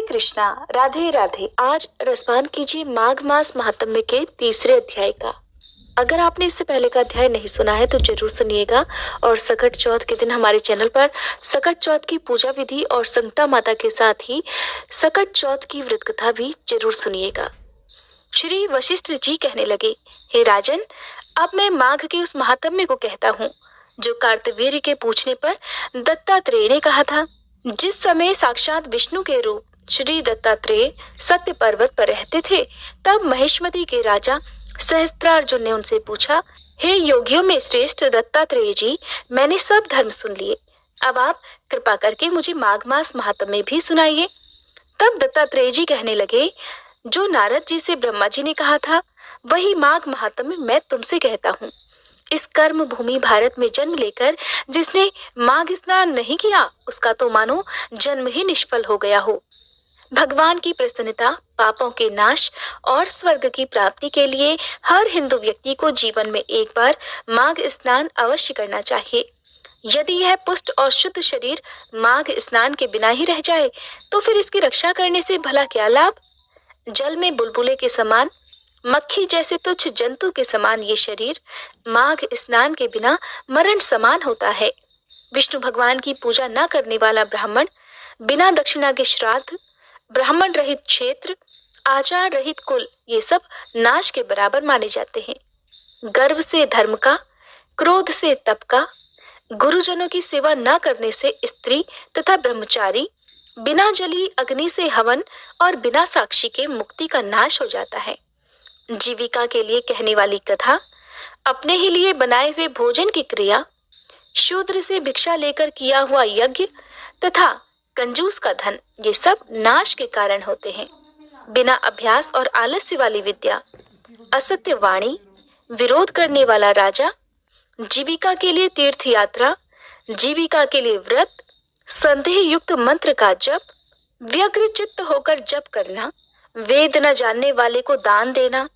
कृष्णा, राधे राधे। आज रसपान कीजिए माघ मास महात्म्य के तीसरे अध्याय का। अगर आपने इससे पहले का अध्याय नहीं सुना है तो जरूर सुनिएगा। और सकट चौथ के दिन हमारे चैनल पर सकट चौथ की पूजा विधि और संकटा माता के साथ ही सकट चौथ की व्रत कथा भी जरूर सुनिएगा। श्री वशिष्ठ जी कहने लगे, हे राजन, अब मैं माघ के उस महात्म्य को कहता हूँ जो कार्तवीर्य के पूछने पर दत्तात्रेय ने कहा था। जिस समय साक्षात विष्णु के रूप श्री दत्तात्रेय सत्य पर्वत पर रहते थे, तब महिष्मति के राजा सहस्त्रार्जुन ने उनसे पूछा, हे योगियों में श्रेष्ठ दत्तात्रेय जी, मैंने सब धर्म सुन लिए, अब आप कृपा करके मुझे माघ मास महात्म्य भी सुनाइए। तब दत्तात्रेय जी कहने लगे, जो नारद जी से ब्रह्मा जी ने कहा था वही माघ महात्म्य मैं तुमसे कहता हूँ। इस कर्म भूमि भारत में जन्म लेकर जिसने माघ स्नान नहीं किया, उसका तो मानो जन्म ही निष्फल हो गया हो। भगवान की प्रसन्नता, पापों के नाश और स्वर्ग की प्राप्ति के लिए हर हिंदू व्यक्ति को जीवन में एक बार माघ स्नान अवश्य करना चाहिए। यदि यह पुष्ट और शुद्ध शरीर माघ स्नान के बिना ही रह जाए तो फिर इसकी रक्षा करने से भला क्या लाभ। जल में बुलबुले के समान, मक्खी जैसे तुच्छ जंतु के समान ये शरीर माघ स्नान के बिना मरण समान होता है। विष्णु भगवान की पूजा न करने वाला ब्राह्मण, बिना दक्षिणा के श्राद्ध, ब्राह्मण रहित क्षेत्र, आचार रहित कुल, ये सब नाश के बराबर माने जाते हैं। गर्व से धर्म का, क्रोध से तप का, गुरुजनों की सेवा न करने से स्त्री तथा ब्रह्मचारी, बिना जली अग्नि से हवन और बिना साक्षी के मुक्ति का नाश हो जाता है। जीविका के लिए कहने वाली कथा, अपने ही लिए बनाए हुए भोजन की क्रिया, शूद्र से भिक्षा लेकर किया हुआ यज्ञ तथा कंजूस का धन, ये सब नाश के कारण होते हैं। बिना अभ्यास और आलस्य वाली विद्या, असत्य वाणी, विरोध करने वाला राजा, जीविका के लिए तीर्थ यात्रा, जीविका के लिए व्रत, संदेह युक्त मंत्र का जप, व्यग्र चित्त होकर जप करना, वेद न जानने वाले को दान देना,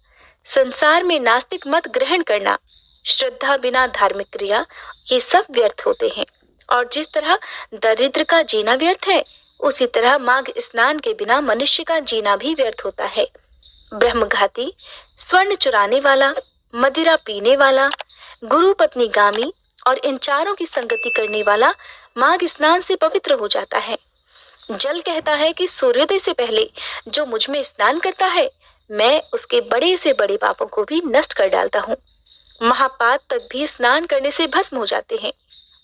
संसार में नास्तिक मत ग्रहण करना, श्रद्धा बिना धार्मिक क्रिया, ये सब व्यर्थ होते हैं। और जिस तरह दरिद्र का जीना व्यर्थ है, उसी तरह माघ स्नान के बिना मनुष्य का जीना भी व्यर्थ होता है। ब्रह्मघाती, स्वर्ण चुराने वाला, मदिरा पीने वाला, गुरु पत्नी गामी और इन चारों की संगति करने वाला माघ स्नान से पवित्र हो जाता है। जल कहता है कि सूर्योदय से पहले जो मुझ में स्नान करता है, मैं उसके बड़े से बड़े पापों को भी नष्ट कर डालता हूँ। महापात तक भी स्नान करने से भस्म हो जाते हैं।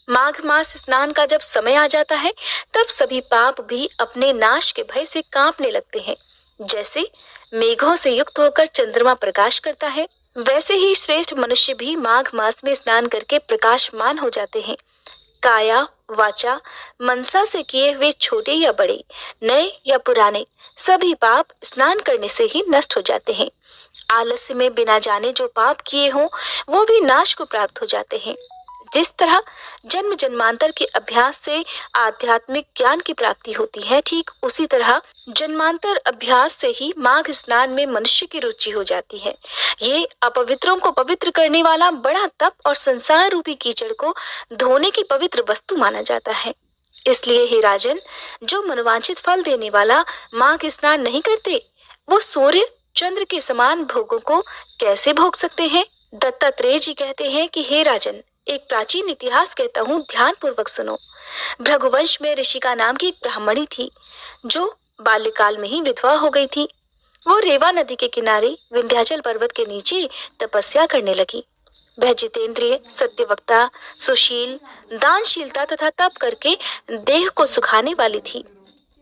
माघ मास स्नान का जब समय आ जाता है, तब सभी पाप भी अपने नाश के भय से कांपने लगते हैं। जैसे मेघों से युक्त होकर चंद्रमा प्रकाश करता है, वैसे ही श्रेष्ठ मनुष्य भी माघ मास में स्नान करके प्रकाशमान हो जाते हैं। काया, वाचा, मनसा से किए हुए छोटे या बड़े, नए या पुराने, सभी पाप स्नान करने से ही नष्ट हो जाते हैं। आलस्य में बिना जाने जो पाप किए हों, वो भी नाश को प्राप्त हो जाते हैं। जिस तरह जन्म जन्मांतर के अभ्यास से आध्यात्मिक ज्ञान की प्राप्ति होती है, ठीक उसी तरह जन्मांतर अभ्यास से ही माघ स्नान में मनुष्य की रुचि हो जाती है। ये अपवित्रों को पवित्र करने वाला बड़ा तप और संसार रूपी कीचड़ को धोने की पवित्र वस्तु माना जाता है। इसलिए हे राजन, जो मनोवांछित फल देने वाला माघ स्नान नहीं करते, वो सूर्य चंद्र के समान भोगों को कैसे भोग सकते हैं। दत्तात्रेय जी कहते हैं कि हे राजन, एक प्राचीन इतिहास कहता हूँ, ध्यान पूर्वक सुनो। भृगुवंश में ऋषिका नाम की एक ब्राह्मणी थी जो बाल्यकाल में ही विधवा हो गई थी। वो रेवा नदी के किनारे विंध्याचल पर्वत के नीचे तपस्या करने लगी। वह जितेंद्रिय, सत्यवक्ता, सुशील, दानशीलता तथा तप करके देह को सुखाने वाली थी।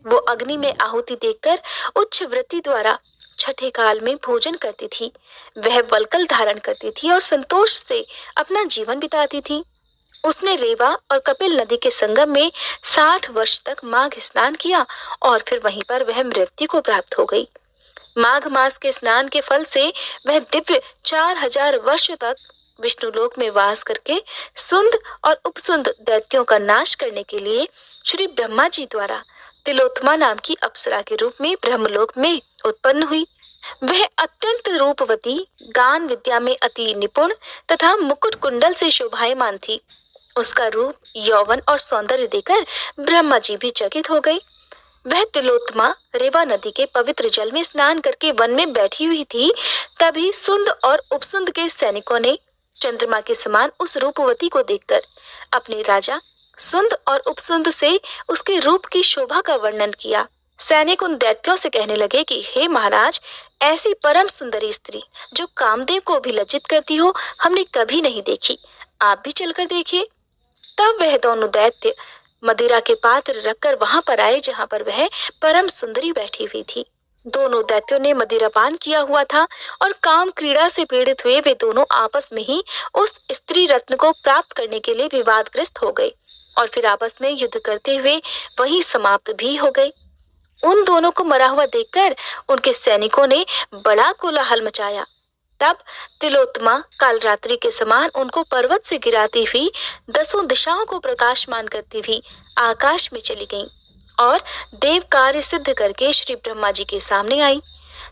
वो अग्नि में आहुति देकर उच्च वृत्ति द्वारा छठे काल में भोजन करती थी। वह वल्कल धारण करती थी और संतोष से अपना जीवन बिताती थी। उसने रेवा और कपिल नदी के संगम में 60 वर्ष तक माघ स्नान किया और फिर वहीं पर वह मृत्यु को प्राप्त हो गई। माघ मास के स्नान के फल से वह दिव्य 4000 वर्ष तक विष्णुलोक में वास करके सुंद और उपसुंद दैत्यों का नाश करने के लिए श्री ब्रह्मा जी द्वारा तिलोत्तमा नाम की अप्सरा के रूप में ब्रह्मलोक में उत्पन्न हुई। वह अत्यंत रूपवती, गान विद्या में अति निपुण तथा मुकुट कुंडल से शोभायमान थी। उसका रूप, यौवन और सौंदर्य देखकर ब्रह्मा जी भी चकित हो गए। वह तिलोत्तमा रेवा नदी के पवित्र जल में स्नान करके वन में बैठी हुई थी। तभी सुंद और उपसुंद के सैनिकों ने चंद्रमा के समान उस रूपवती को देखकर अपने राजा सुंद और उपसुंद से उसके रूप की शोभा का वर्णन किया। सैनिक उन दैत्यों से कहने लगे कि हे महाराज, ऐसी परम सुंदरी स्त्री जो कामदेव को भी लज्जित करती हो हमने कभी नहीं देखी, आप भी चलकर देखिए। तब वह दोनों दैत्य मदिरा के पात्र रखकर वहां पर आए जहां पर वह परम सुंदरी बैठी हुई थी। दोनों दैत्यों ने मदिरापान किया हुआ था और काम क्रीड़ा से पीड़ित हुए वे दोनों आपस में ही उस स्त्री रत्न को प्राप्त करने के लिए विवादग्रस्त हो गए और फिर आपस में युद्ध करते हुए वहीं समाप्त भी हो गए। उन दोनों को मरा हुआ देखकर उनके सैनिकों ने बड़ा कोलाहल मचाया। तब तिलोत्तमा काल रात्रि के समान उनको पर्वत से गिराती हुई 10 दिशाओं को प्रकाशमान करती हुई आकाश में चली गईं और देव कार्य सिद्ध करके श्री ब्रह्मा जी के सामने आई।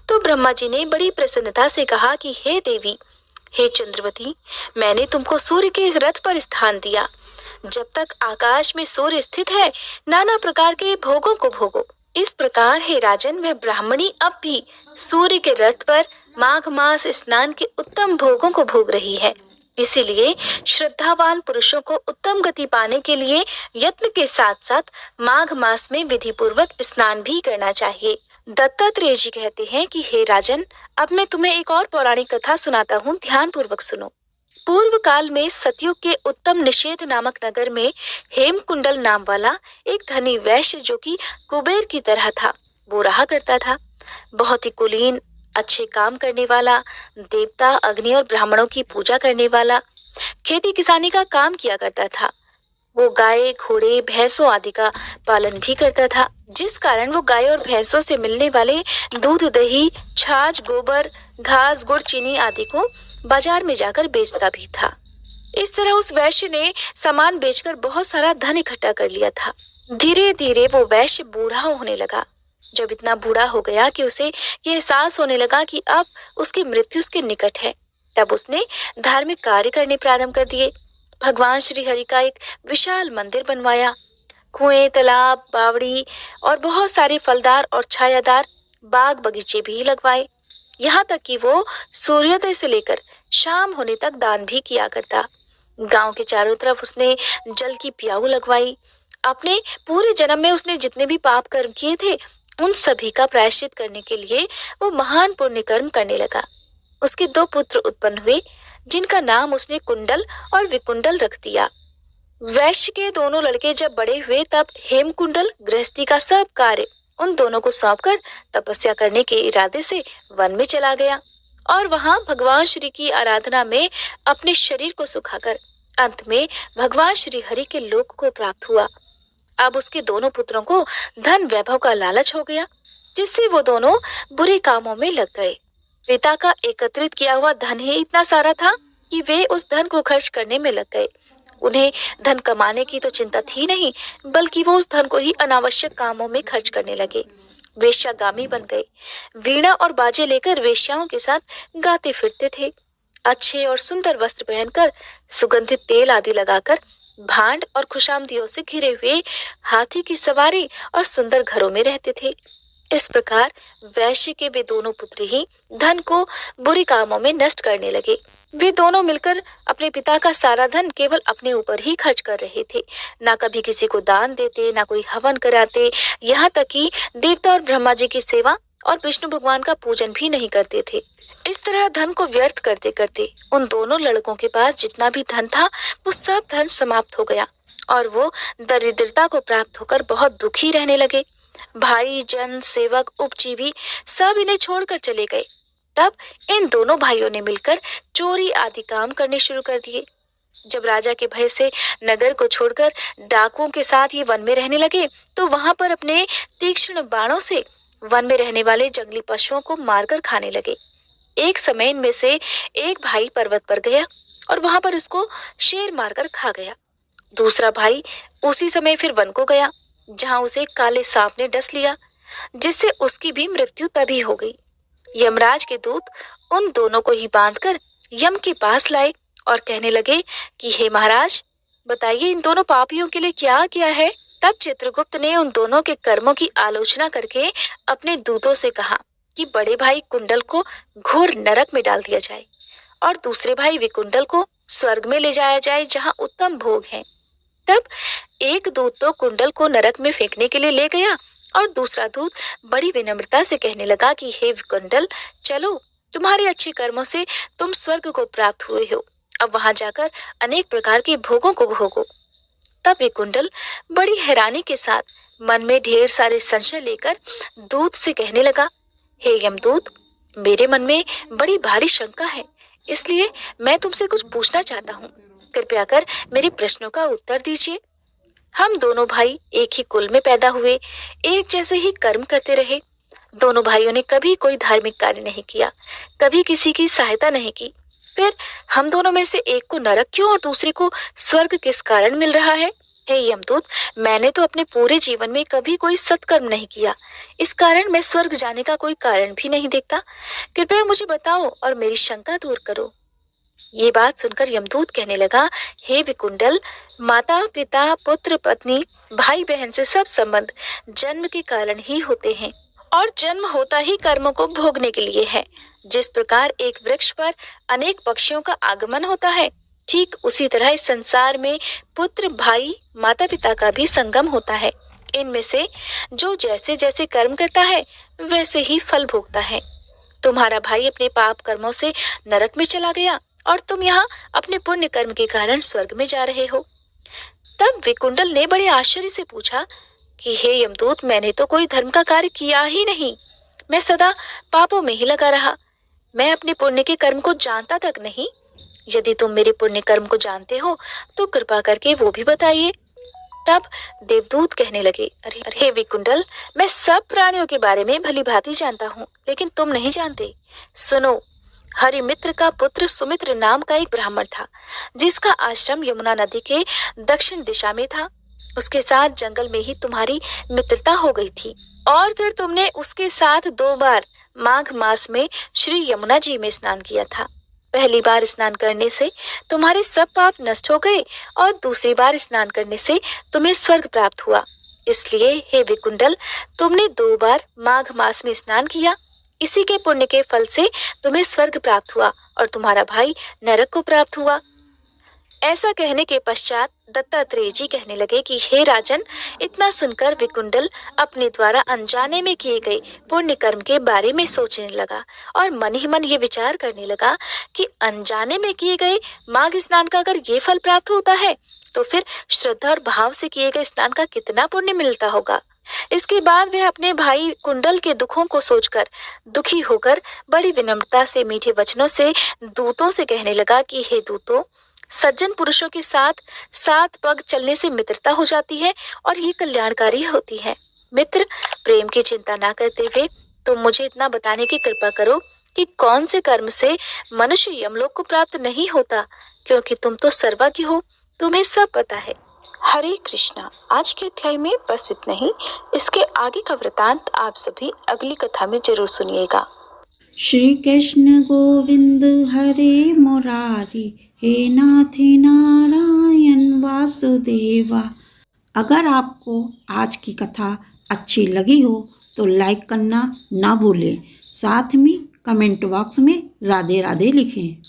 तो ब्रह्मा जी ने बड़ी प्रसन्नता से कहा कि हे देवी, हे चंद्रवती, मैंने तुमको सूर्य के रथ पर स्थान दिया। जब तक आकाश में सूर्य स्थित है नाना प्रकार के भोगों को भोगो। इस प्रकार हे राजन, वह ब्राह्मणी अब भी सूर्य के रथ पर माघ मास स्नान के उत्तम भोगों को भोग रही है। इसीलिए श्रद्धावान पुरुषों को उत्तम गति पाने के लिए यत्न के साथ साथ माघ मास में विधि पूर्वक स्नान भी करना चाहिए। दत्तात्रेय जी कहते हैं कि हे राजन, अब मैं तुम्हें एक और पौराणिक कथा सुनाता हूँ, ध्यान पूर्वक सुनो। पूर्व काल में सतयुग के उत्तम निषेध नामक नगर में हेमकुंडल नाम वाला एक धनी वैश्य जो कि कुबेर की तरह था, वो रहा करता था। बहुत ही कुलीन, अच्छे काम करने वाला, देवता, अग्नि और ब्राह्मणों की पूजा करने वाला, खेती किसानी का काम किया करता था। वो गाय, घोड़े, भैंसों आदि का पालन भी करता था, जिस कारण वो गाय और भैंसों से मिलने वाले दूध, दही, छाछ, गोबर, घास, गुड़, चीनी आदि को बाजार में जाकर बेचता भी था। इस तरह उस वैश्य ने सामान बेचकर बहुत सारा धन इकट्ठा कर लिया था। धीरे धीरे वो वैश्य बूढ़ा होने लगा। जब इतना बूढ़ा हो गया कि उसे ये एहसास होने लगा कि अब उसकी मृत्यु उसके निकट है, तब उसने धार्मिक कार्य करने प्रारंभ कर दिए। भगवान श्री हरि का एक विशाल मंदिर बनवाया। कुएं, तालाब, बावड़ी और बहुत सारे फलदार और छायादार बाग बगीचे भी लगवाए। यहाँ तक कि वो सूर्योदय से लेकर शाम होने तक दान भी किया करता। गांव के चारों तरफ उसने जल की प्याऊ लगवाई। अपने पूरे जन्म में उसने जितने भी पाप कर्म किए थे उन सभी का प्रायश्चित करने के लिए वो महान पुण्य कर्म करने लगा। उसके 2 पुत्र उत्पन्न हुए जिनका नाम उसने कुंडल और विकुंडल रख दिया। वैश्य के दोनों लड़के जब बड़े हुए तब हेमकुंडल गृहस्थी का सब कार्य उन दोनों को सौंपकर तपस्या करने के इरादे से वन में चला गया और वहां भगवान श्री की आराधना में अपने शरीर को सुखाकर अंत में भगवान श्री हरि के लोक को प्राप्त हुआ। अब उसके दोनों पुत्रों को धन वैभव का लालच हो गया, जिससे वो दोनों बुरे कामों में लग गए। पिता का एकत्रित किया हुआ धन ही इतना सारा था कि वे उस धन को खर्च करने में लग गए। उन्हें धन कमाने की तो चिंता थी नहीं, बल्कि वो उस धन को ही अनावश्यक कामों में खर्च करने लगे। वेश्यागामी बन गए। वीणा और बाजे लेकर वेश्याओं के साथ गाते फिरते थे। अच्छे और सुंदर वस्त्र पहनकर, सुगंधित तेल आदि लगाकर, भांड और खुशामदियों से घिरे हुए हाथी की सवारी और सुंदर घरों में रहते थे। इस प्रकार वैश्य के वे दोनों पुत्र ही धन को बुरे कामों में नष्ट करने लगे। वे दोनों मिलकर अपने पिता का सारा धन केवल अपने ऊपर ही खर्च कर रहे थे। ना कभी किसी को दान देते, ना कोई हवन कराते, यहाँ तक कि देवता और ब्रह्मा जी की सेवा और विष्णु भगवान का पूजन भी नहीं करते थे। इस तरह धन को व्यर्थ करते करते उन दोनों लड़कों के पास जितना भी धन था वो सब धन समाप्त हो गया और वो दरिद्रता को प्राप्त होकर बहुत दुखी रहने लगे। भाई, जन, सेवक, उपजीवी सब इन्हें छोड़कर चले गए। तब इन दोनों भाइयों ने मिलकर चोरी आदि काम करने शुरू कर दिए। जब राजा के भय से नगर को छोड़कर डाकुओं के साथ ये वन में रहने लगे तो वहां पर अपने तीक्ष्ण बाणों से वन में रहने वाले जंगली पशुओं को मारकर खाने लगे। एक समय इनमें से एक भाई पर्वत पर गया और वहां पर उसको शेर मारकर खा गया। दूसरा भाई उसी समय फिर वन को गया, जहां उसे काले सांप ने डस लिया, जिससे उसकी भी मृत्यु तभी हो गई। यमराज के दूत उन दोनों को ही बांधकर यम के पास लाए और कहने लगे कि हे महाराज, बताइए इन दोनों पापियों के लिए क्या किया है। तब चित्रगुप्त ने उन दोनों के कर्मों की आलोचना करके अपने दूतों से कहा कि बड़े भाई कुंडल को घोर नरक में डाल दिया जाए और दूसरे भाई विकुंडल को स्वर्ग में ले जाया जाए जहाँ उत्तम भोग हैं। तब एक दूत तो कुंडल को नरक में फेंकने के लिए ले गया और दूसरा दूत बड़ी विनम्रता से कहने लगा कि हे विकुंडल, चलो, तुम्हारे अच्छे कर्मों से तुम स्वर्ग को प्राप्त हुए हो, अब वहां जाकर अनेक प्रकार के भोगों को भोगो। तब विकुंडल बड़ी हैरानी के साथ मन में ढेर सारे संशय लेकर दूत से कहने लगा, हे यमदूत, मेरे मन में बड़ी भारी शंका है, इसलिए मैं तुमसे कुछ पूछना चाहता हूँ। कृपया कर मेरे प्रश्नों का उत्तर दीजिए। हम दोनों भाई एक ही कुल में पैदा हुए, एक जैसे ही कर्म करते रहे। दोनों भाइयों ने कभी कोई धार्मिक कार्य नहीं किया, कभी किसी की सहायता नहीं की। फिर हम दोनों में से एक को नरक क्यों और दूसरे को स्वर्ग किस कारण मिल रहा है? हे यमदूत, मैंने तो अपने पूरे जीवन में कभी कोई सत्कर्म नहीं किया, इस कारण मैं स्वर्ग जाने का कोई कारण भी नहीं देखता। कृपया मुझे बताओ और मेरी शंका दूर करो। ये बात सुनकर यमदूत कहने लगा, हे विकुंडल, माता पिता पुत्र पत्नी भाई बहन से सब संबंध जन्म के कारण ही होते हैं और जन्म होता ही कर्मों को भोगने के लिए है। जिस प्रकार एक वृक्ष पर अनेक पक्षियों का आगमन होता है, ठीक उसी तरह इस संसार में पुत्र भाई माता पिता का भी संगम होता है। इनमें से जो जैसे जैसे कर्म करता है वैसे ही फल भोगता है। तुम्हारा भाई अपने पाप कर्मों से नरक में चला गया और तुम यहाँ अपने पुण्य कर्म के कारण स्वर्ग में जा रहे हो। तब विकुंडल ने बड़े आश्चर्य से पूछा कि हे यमदूत, मैंने तो कोई धर्म का कार्य किया ही नहीं, मैं सदा पापों में ही लगा रहा। मैं अपने पुण्य के कर्म को जानता तक नहीं। यदि तुम मेरे पुण्य कर्म को जानते हो तो कृपा करके वो भी बताइए। तब देवदूत कहने लगे, अरे अरे विकुंडल, मैं सब प्राणियों के बारे में भली भांति जानता हूँ, लेकिन तुम नहीं जानते। सुनो, हरिमित्र का पुत्र सुमित्र नाम का एक ब्राह्मण था, जिसका आश्रम यमुना नदी के दक्षिण दिशा में था। उसके साथ जंगल में ही तुम्हारी मित्रता हो गई थी और फिर तुमने उसके साथ 2 बार माघ मास में श्री यमुना जी में स्नान किया था। पहली बार स्नान करने से तुम्हारे सब पाप नष्ट हो गए और दूसरी बार स्नान करने से तुम्हें स्वर्ग प्राप्त हुआ। इसलिए हे विकुंडल, तुमने 2 बार माघ मास में स्नान किया, इसी के पुण्य के फल से तुम्हें स्वर्ग प्राप्त हुआ और तुम्हारा भाई नरक को प्राप्त हुआ। ऐसा कहने के पश्चात दत्तात्रेय जी कहने लगे कि हे राजन, इतना सुनकर विकुंडल अपने द्वारा अनजाने में किए गए पुण्य कर्म के बारे में सोचने लगा और मन ही मन ये विचार करने लगा कि अनजाने में किए गए माघ स्नान का अगर ये फल प्राप्त होता है तो फिर श्रद्धा और भाव से किए गए स्नान का कितना पुण्य मिलता होगा। इसके बाद वह अपने भाई कुंडल के दुखों को सोचकर दुखी होकर बड़ी विनम्रता से मीठे वचनों से दूतों से कहने लगा कि हे दूतों, सज्जन पुरुषों के साथ 7 पग चलने से मित्रता हो जाती है और ये कल्याणकारी होती है। मित्र, प्रेम की चिंता ना करते हुए तुम मुझे इतना बताने की कृपा करो कि कौन से कर्म से मनुष्य यमलोक को प्राप्त नहीं होता, क्योंकि तुम तो सर्वज्ञ हो, तुम्हें सब पता है। हरे कृष्णा। आज के अध्याय में बस इतना ही। इसके आगे का वृतांत आप सभी अगली कथा में जरूर सुनिएगा। श्री कृष्ण गोविंद हरे मुरारी, हे नाथ नारायण वासुदेवा। अगर आपको आज की कथा अच्छी लगी हो तो लाइक करना ना भूलें, साथ में कमेंट बॉक्स में राधे राधे लिखें।